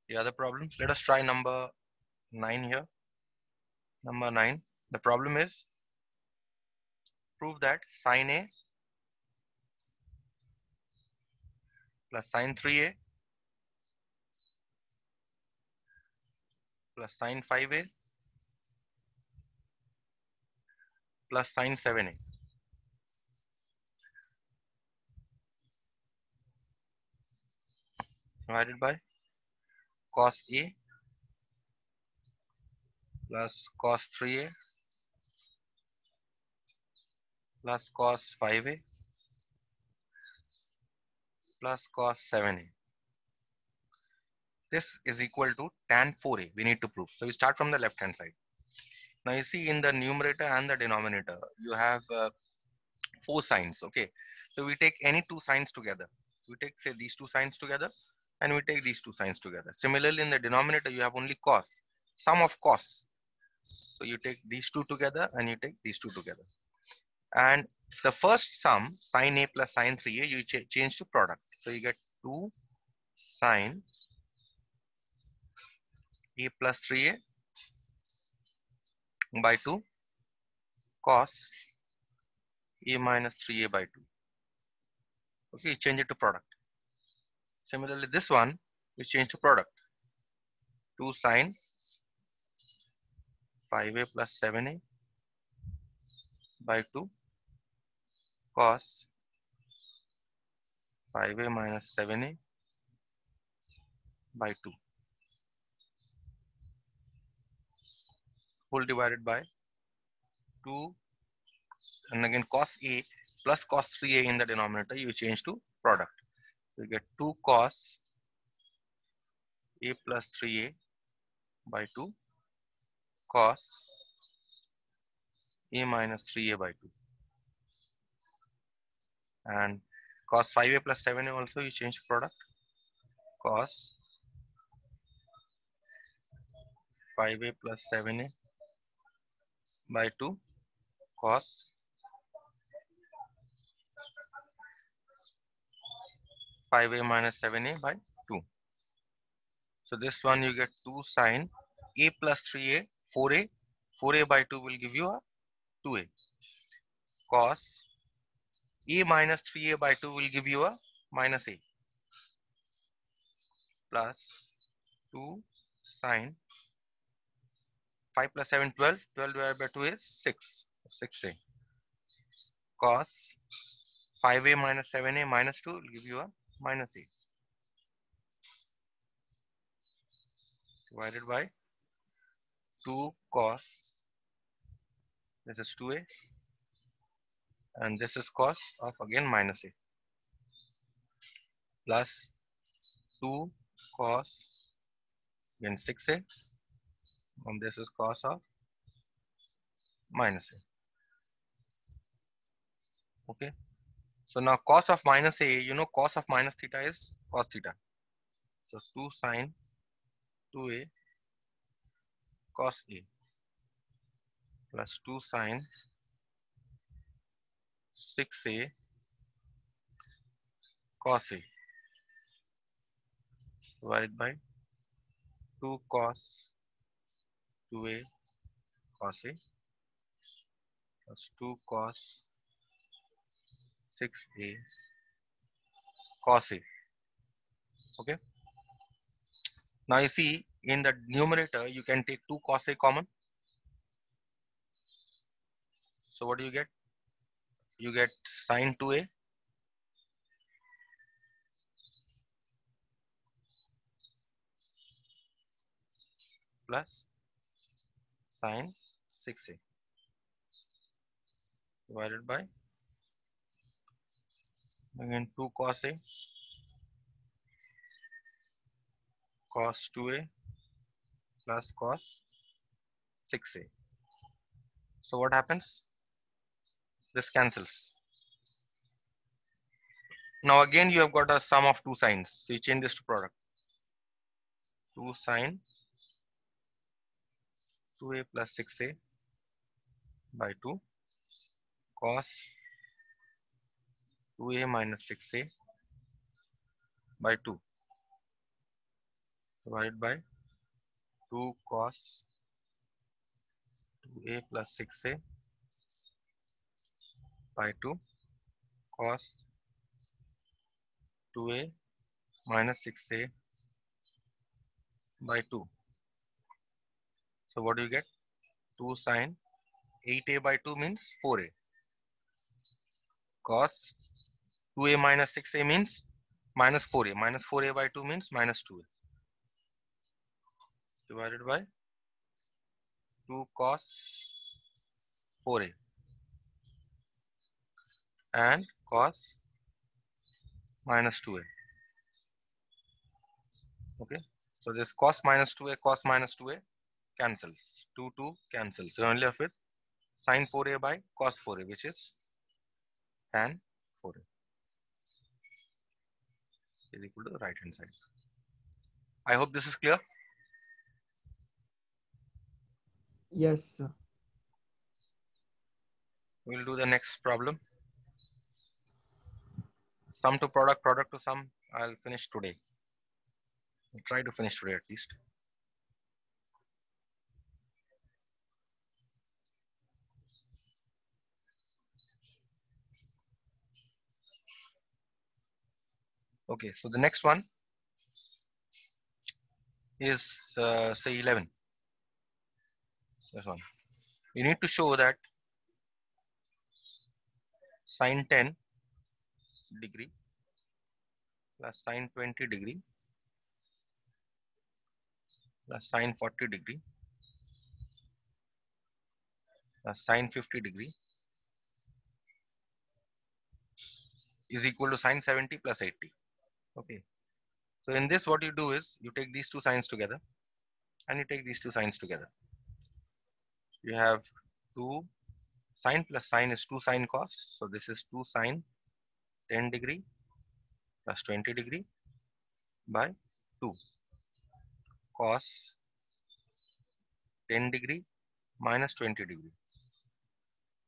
The other problems, let us try number 9 here. Number 9, the problem is prove that sine A plus sine 3A plus sine 5A plus sine 7A divided by cos A plus cos 3A plus cos 5A plus cos 7A. This is equal to tan 4A. We need to prove. So we start from the left hand side. Now you see in the numerator and the denominator, you have four signs. Okay. So we take any two signs together. We take say these two signs together and we take these two signs together. Similarly, in the denominator, you have only cos, sum of cos. So you take these two together and you take these two together. And the first sum, sine A plus sine 3A, you change to product. So you get 2 sine A plus 3A by 2 cos A minus 3A by 2. Okay, you change it to product. Similarly, this one, we change to product. 2 sine 5A plus 7A by 2 cos 5A minus 7A by 2 whole divided by 2, and again cos A plus cos 3A in the denominator, you change to product. So you get 2 cos A plus 3A by 2 cos A minus 3A by 2. And cos 5A plus 7A also you change to product. Cos 5A plus 7A by 2 cos 5A minus 7A by 2. So this one you get 2 sine A plus 3A 4A. 4A by 2 will give you a 2A. Cos A minus 3A by 2 will give you a minus A. Plus 2 sine 5 plus 7 12. 12 divided by 2 is 6. 6A. Cos 5A minus 7A minus 2 will give you a minus A. Divided by 2 cos, this is 2A, and this is cos of again minus A, plus 2 cos again 6A, and this is cos of minus A. Okay. So now cos of minus A, you know cos of minus theta is cos theta. So 2 sine 2A cos A plus 2 sine 6A cos A divided by 2 cos 2A cos A plus 2 cos 6A cos A. Okay. Now you see in the numerator you can take 2 cos A common. So what do you get? You get sine 2A plus sine 6A divided by again 2 cos A cos 2A plus cos 6A. So what happens? This cancels. Now again you have got a sum of two sines. So you change this to product. 2 sine 2A plus 6A by 2 cos 2A minus 6A by 2 divided by 2 cos 2a plus 6a by 2 cos 2a minus 6a by 2. So what do you get? 2 sine 8a by 2 means 4a. Cos 2a minus 6a means minus 4a. Minus 4a by 2 means minus 2a. Divided by 2 cos 4a and cos minus 2a. Okay. So this cos minus 2a cancels. 2 2 cancels. So only left with sin 4a by cos 4a, which is tan 4a is equal to the right hand side. I hope this is clear. Yes, sir. We'll do the next problem. Sum to product, product to sum. I'll finish today. I'll try to finish today at least. Okay, so the next one is say 11. This one. You need to show that sine 10 degree plus sine 20 degree plus sine 40 degree plus sine 50 degree is equal to sine 70 plus 80. Okay. So in this, what you do is you take these two sines together and you take these two sines together. You have 2 sine plus sine is 2 sine cos. So this is 2 sine 10 degree plus 20 degree by 2 cos 10 degree minus 20 degree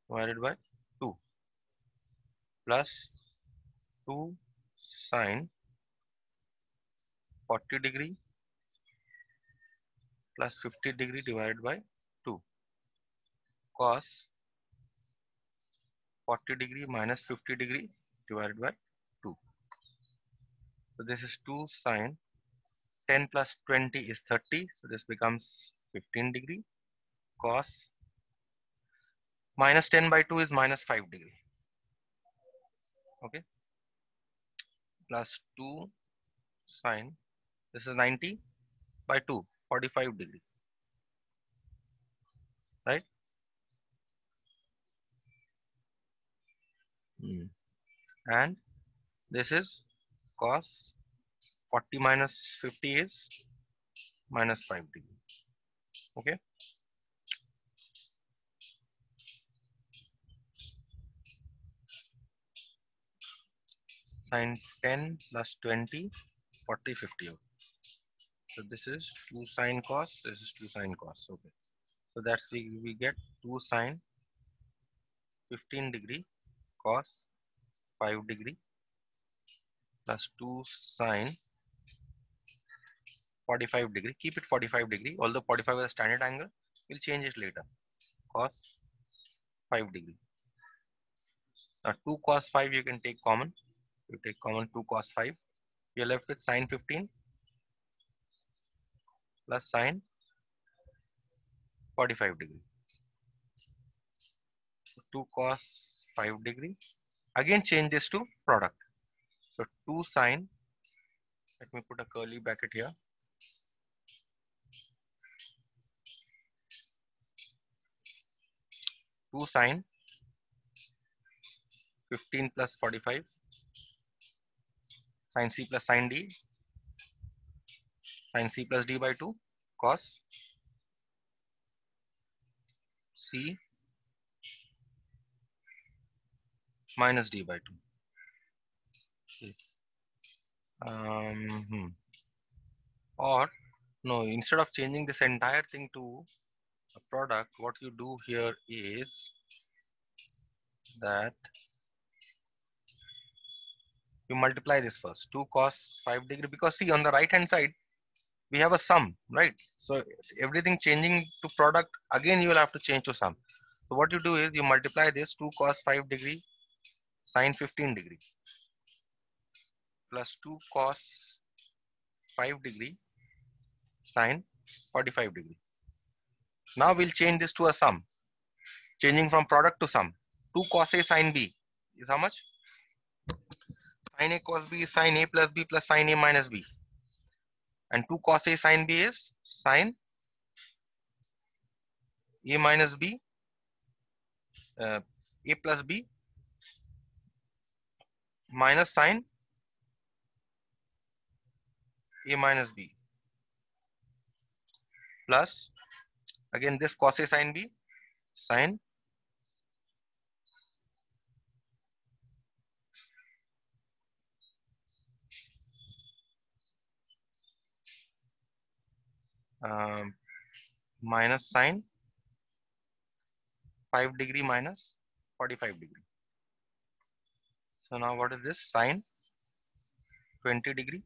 divided by 2 plus 2 sine 40 degree plus 50 degree divided by 2 cos 40 degree minus 50 degree divided by 2. So this is 2 sine 10 plus 20 is 30. So this becomes 15 degree cos minus 10 by 2 is minus 5 degree. Okay. Plus 2 sine. This is 90 by 2, 45 degree. Right. And this is cos 40 minus 50 is minus 5 degree. Okay. Sine 10 plus 20, 40, 50. So this is 2 sine cos, this is 2 sine cos. Okay. So that's we get 2 sine 15 degree cos 5 degree plus 2 sine 45 degree. Keep it 45 degree. Although 45 is a standard angle, we'll change it later. Cos 5 degree. Now 2 cos 5 you can take common. You take common 2 cos 5. You're left with sine 15 plus sine 45 degree. 2 cos 5 degree. Again change this to product. So 2 sine, let me put a curly bracket here. 2 sine 15 plus 45 sin c plus sin d sin c plus d by 2 cos c minus d by 2. Okay. Or no, instead of changing this entire thing to a product, what you do here is that you multiply this first 2 cos 5 degree, because see on the right hand side we have a sum, right? So everything changing to product, again you will have to change to sum. So what you do is you multiply this 2 cos 5 degree sine 15 degree plus 2 cos 5 degree sine 45 degree. Now we'll change this to a sum, changing from product to sum. 2 cos A sine B is how much? Sine A cos B is sine A plus B plus sine A minus B. And 2 cos A sine B is sine A minus B, A plus B minus sine A minus B plus, again this cos A sine B, sine um, minus sine 5 degree minus 45 degree. So now what is this? Sine 20 degree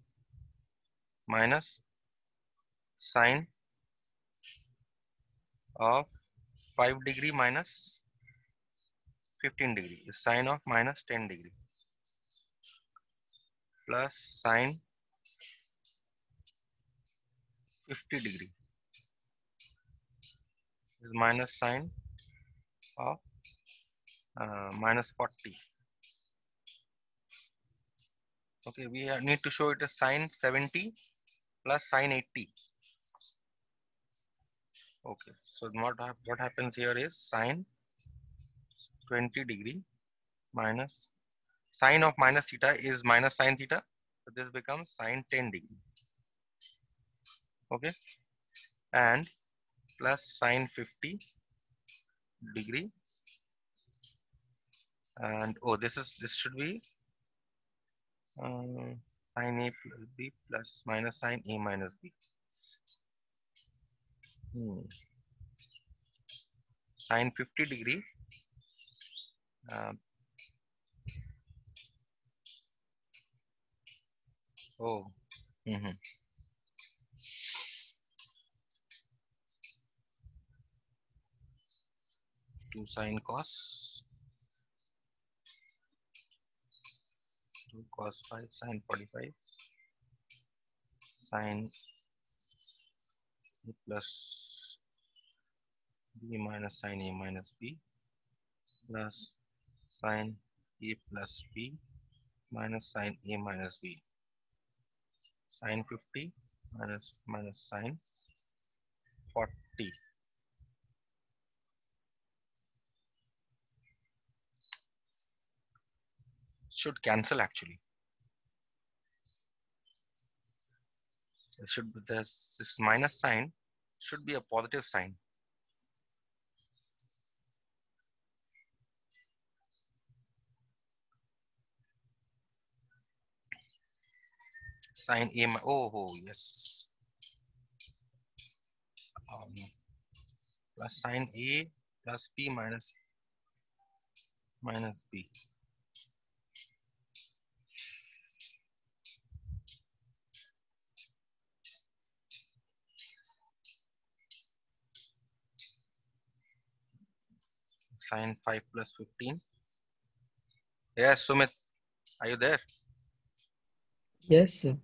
minus sine of 5 degree minus 15 degree is sine of minus 10 degree plus sine 50 degree is minus sine of minus 40. Okay, we need to show it as sine 70 plus sine 80. Okay, so what happens here is sine 20 degree minus sine of minus theta is minus sine theta. So this becomes sine 10 degree. Okay, and plus sine 50 degree, and oh, this should be sine A plus B plus minus sine A minus B. Sine 50 degree uh, oh mhm. 2 sine cos 2 cos 5 sine 45 sine A plus B minus sine A minus B plus sine A plus B minus sine A minus B. Sine 50 minus sine 40. Should cancel actually. It should be this minus sign should be a positive sign. Sine A, oh yes. Plus sine A plus B minus B. Sine 5 plus 15. Yes, Sumit, are you there? Yes, sir.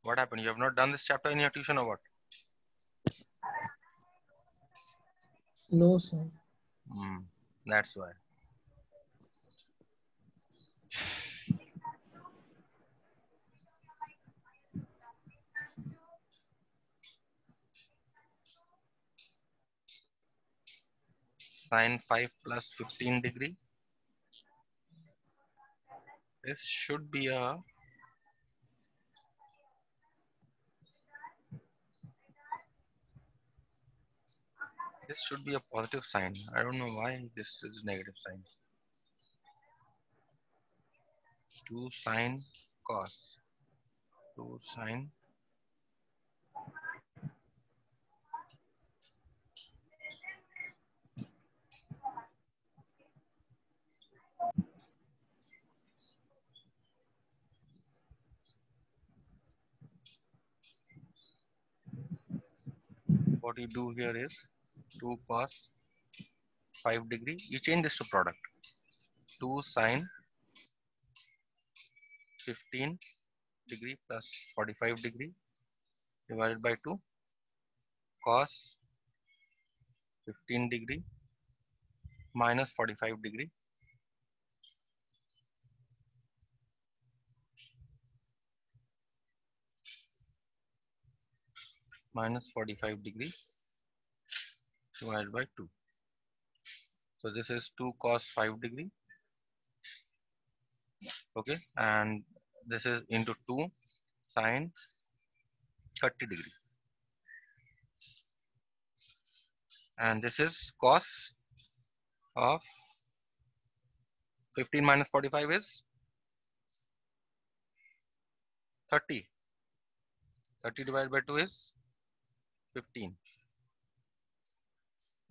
What happened? You have not done this chapter in your tuition or what? No, sir. That's why. Sine 5 plus 15 degree. This should be a positive sign. I don't know why this is negative sign. 2 sine cos 2 sine what you do here is 2 cos 5 degree. You change this to product. 2 sine 15 degree plus 45 degree divided by 2 cos 15 degree minus 45 degree minus 45 degree divided by 2. So this is 2 cos 5 degree. Okay, and this is into 2 sine 30 degree, and this is cos of 15 minus 45 is 30. 30 divided by 2 is 15.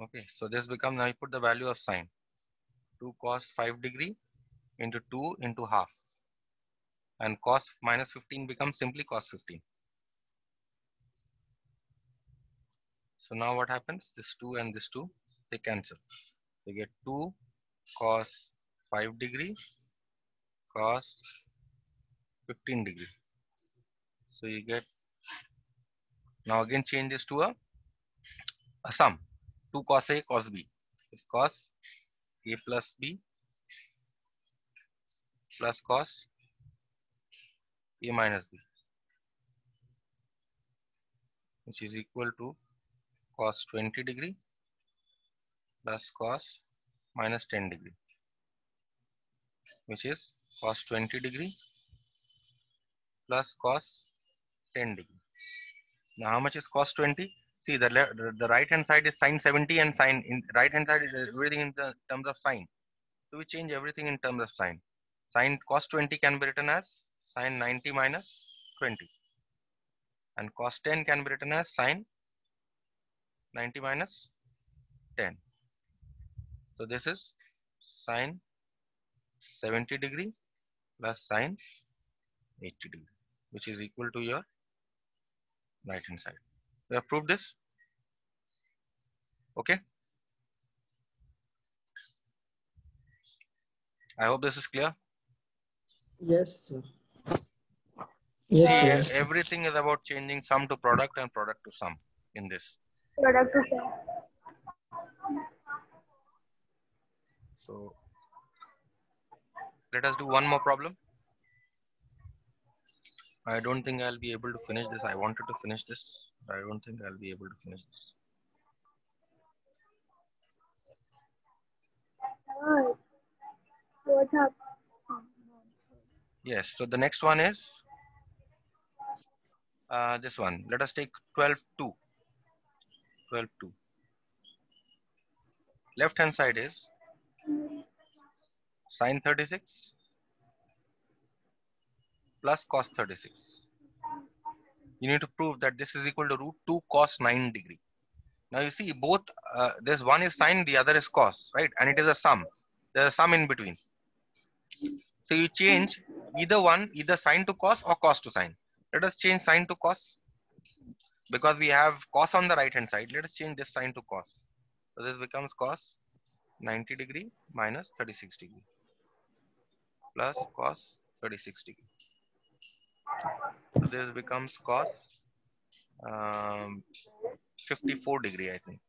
Okay, so this becomes, now you put the value of sine. 2 cos 5 degree into 2 into half, and cos minus 15 becomes simply cos 15. So now what happens? This 2 and this 2, they cancel. You get 2 cos 5 degree cos 15 degree. So you get, now again change this to a sum. 2 cos A cos B is cos A plus B plus cos A minus B, which is equal to cos 20 degree plus cos minus 10 degree, which is cos 20 degree plus cos 10 degree. Now how much is cos 20? See, the right hand side is sine 70, and sine in right hand side is everything in the terms of sine. So we change everything in terms of sine. Sine cos 20 can be written as sine 90 minus 20, and cos 10 can be written as sine 90 minus 10. So this is sine 70 degree plus sine 80 degree, which is equal to your right hand side. We have proved this. Okay. I hope this is clear. Yes, sir. See, Yes, sir. everything is about changing sum to product and product to sum in this. Product to sum. So let us do one more problem. I don't think I'll be able to finish this. I wanted to finish this. I don't think I'll be able to finish this. What happened? Yes. So the next one is this one. Let us take 12-2. 12-2. Left hand side is sine 36 plus cos 36. You need to prove that this is equal to root 2 cos 9 degree. Now you see both, this one is sine, the other is cos, right? And it is a sum. There's a sum in between. So you change either one, either sine to cos or cos to sine. Let us change sine to cos. Because we have cos on the right hand side, let us change this sine to cos. So this becomes cos 90 degree minus 36 degree plus cos 36 degree. So this becomes cos 54 degree, I think,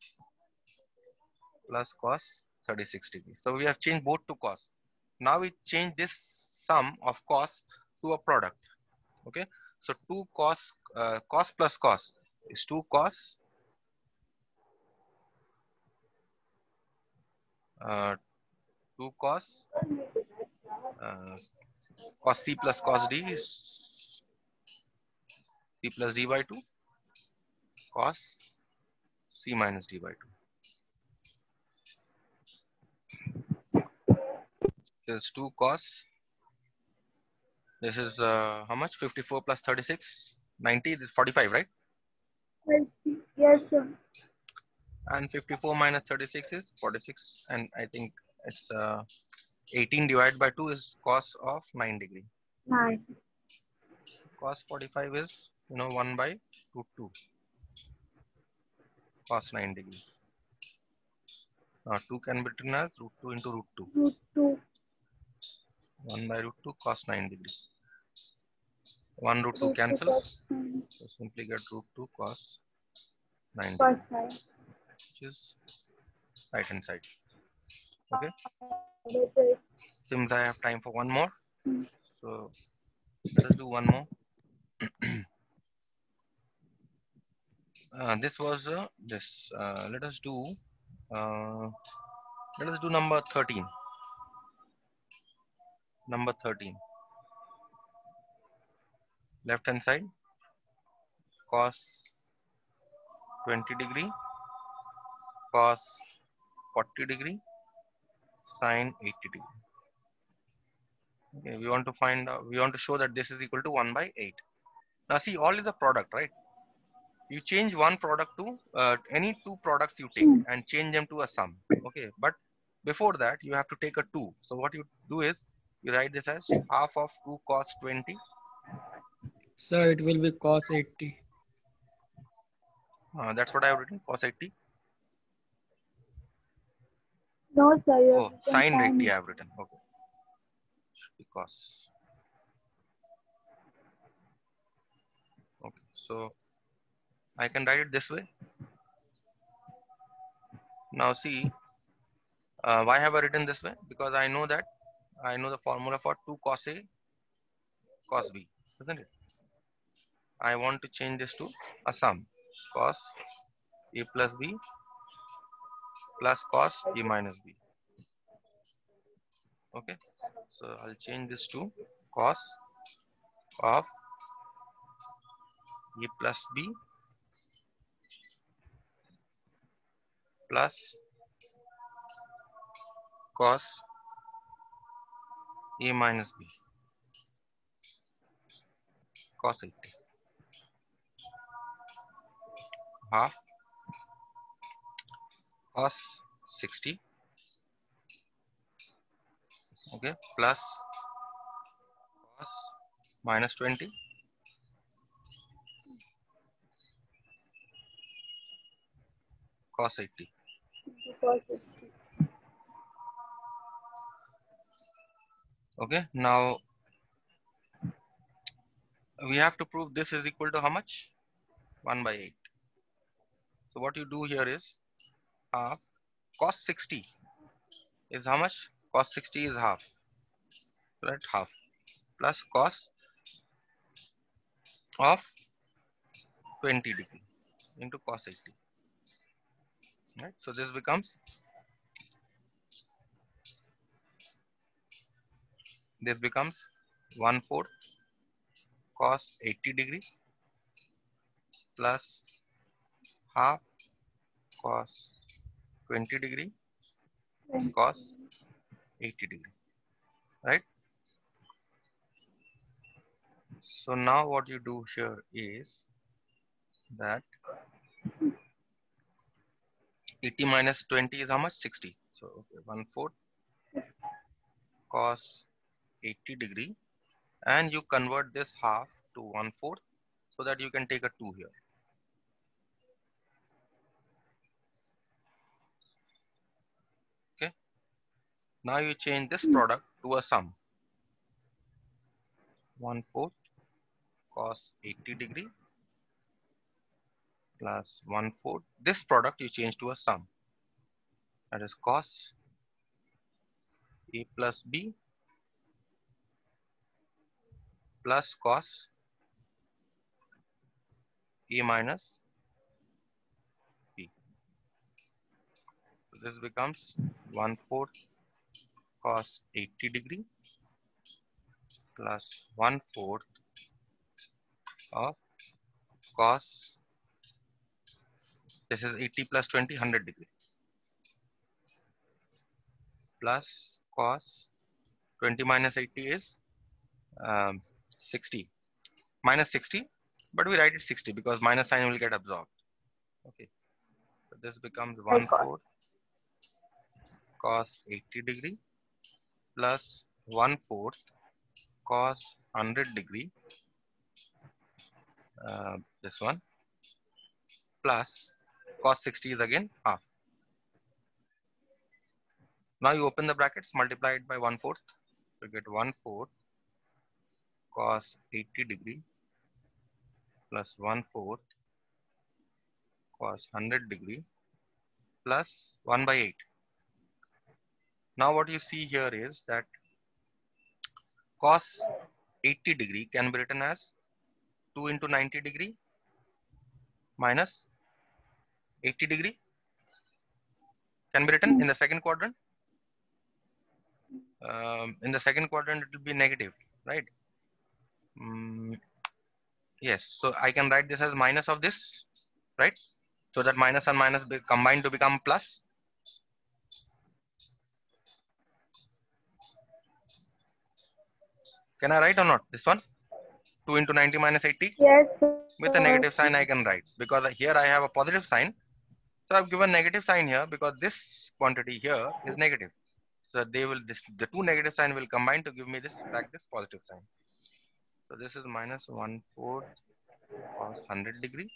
plus cos 36 degree. So we have changed both to cos. Now we change this sum of cos to a product. Okay, so 2 cos, cos plus cos is 2 cos 2 cos cos c plus cos d is c plus d by 2 cos c minus d by 2. This is 2 cos. This is how much? 54 plus 36, 90. This is 45, right? Yes, sir. And 54 minus 36 is 46, and I think it's 18 divided by 2 is cos of 9 degree. 9. Cos 45 is 1 by root 2. cos 9 degree. Now 2 can be written as root 2 into root 2. Root 2 1 by root 2 cos 9 degree. 1 root 2 root 2 cos cancels. 9 So simply get root 2 cos 9 cos degree, 9. which is right hand side. Okay. It is Seems I have time for one more. Hmm. So let us do one more. This was this. Uh, let us do number 13. Number 13. Left hand side cos 20 degree, cos 40 degree, sine 80 degree. Okay, we want to find out, we want to show that this is equal to 1 by 8. Now see, all is a product, right? You change one product to any two products you take Hmm. and change them to a sum. Okay, but before that you have to take a 2. So what you do is you write this as half of 2 cos 20. Sir, it will be cos 80. That's what I have written, cos 80. no, sir. You have Oh, written sine 80 sin. I have written. Okay, should be cos. Okay, so I can write it this way. Now see, why have I written this way? Because I know that I know the formula for 2 cos A cos B, isn't it? I want to change this to a sum, cos A plus B plus cos A minus B. Okay, so I'll change this to cos of A plus B plus cos A minus B cos 80 half cos 60, okay, plus cos minus 20 cos 80. Cos 80. Okay, now we have to prove this is equal to how much? 1 by 8. So what you do here is half cos 60 is how much? Cos 60 is half, right? Half plus cos of 20 degree into cos 80, right? So this becomes 1/4 cos 80 degree plus half cos 20 degree cos 80 degree, right? So now what you do here is that 80 minus 20 is how much? 60. So okay, 1/4 cos 80 degree, and you convert this half to 1/4 so that you can take a 2 here. Okay. Now you change this product to a sum. 1/4 cos 80 degree plus 1/4. This product you change to a sum. That is cos A plus B plus cos A minus B. So this becomes 1/4 cos 80 degree plus 1/4 of cos, this is 80 plus 20, 100 degree, plus cos 20 minus 80 is 60, minus 60, but we write it 60 because minus sign will get absorbed. Okay, so this becomes My God. 1/4 cos 80 degree plus 1/4 cos 100 degree, this one, plus Cos 60 is again half. Now you open the brackets, multiply it by 1/4. You get 1/4 cos 80 degree plus 1/4 cos 100 degree plus 1 by 8. Now what you see here is that cos 80 degree can be written as 2 into 90 degree minus 80 degree. Can be written in the second quadrant. In the second quadrant, it will be negative, right? Yes, so I can write this as minus of this, right? So that minus and minus combine to become plus. Can I write or not? This one, 2 into 90 minus 80. Yes, With a sir. negative sign I can write, because here I have a positive sign. So I've given negative sign here because this quantity here is negative. So the two negative sign will combine to give me this positive sign. So this is minus 1/4 cos 100 degree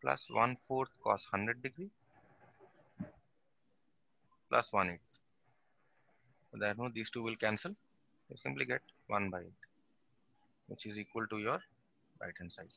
plus 1/4 cos 100 degree plus 1/8. So that no, these two will cancel. You simply get 1 by 8, which is equal to your right hand side.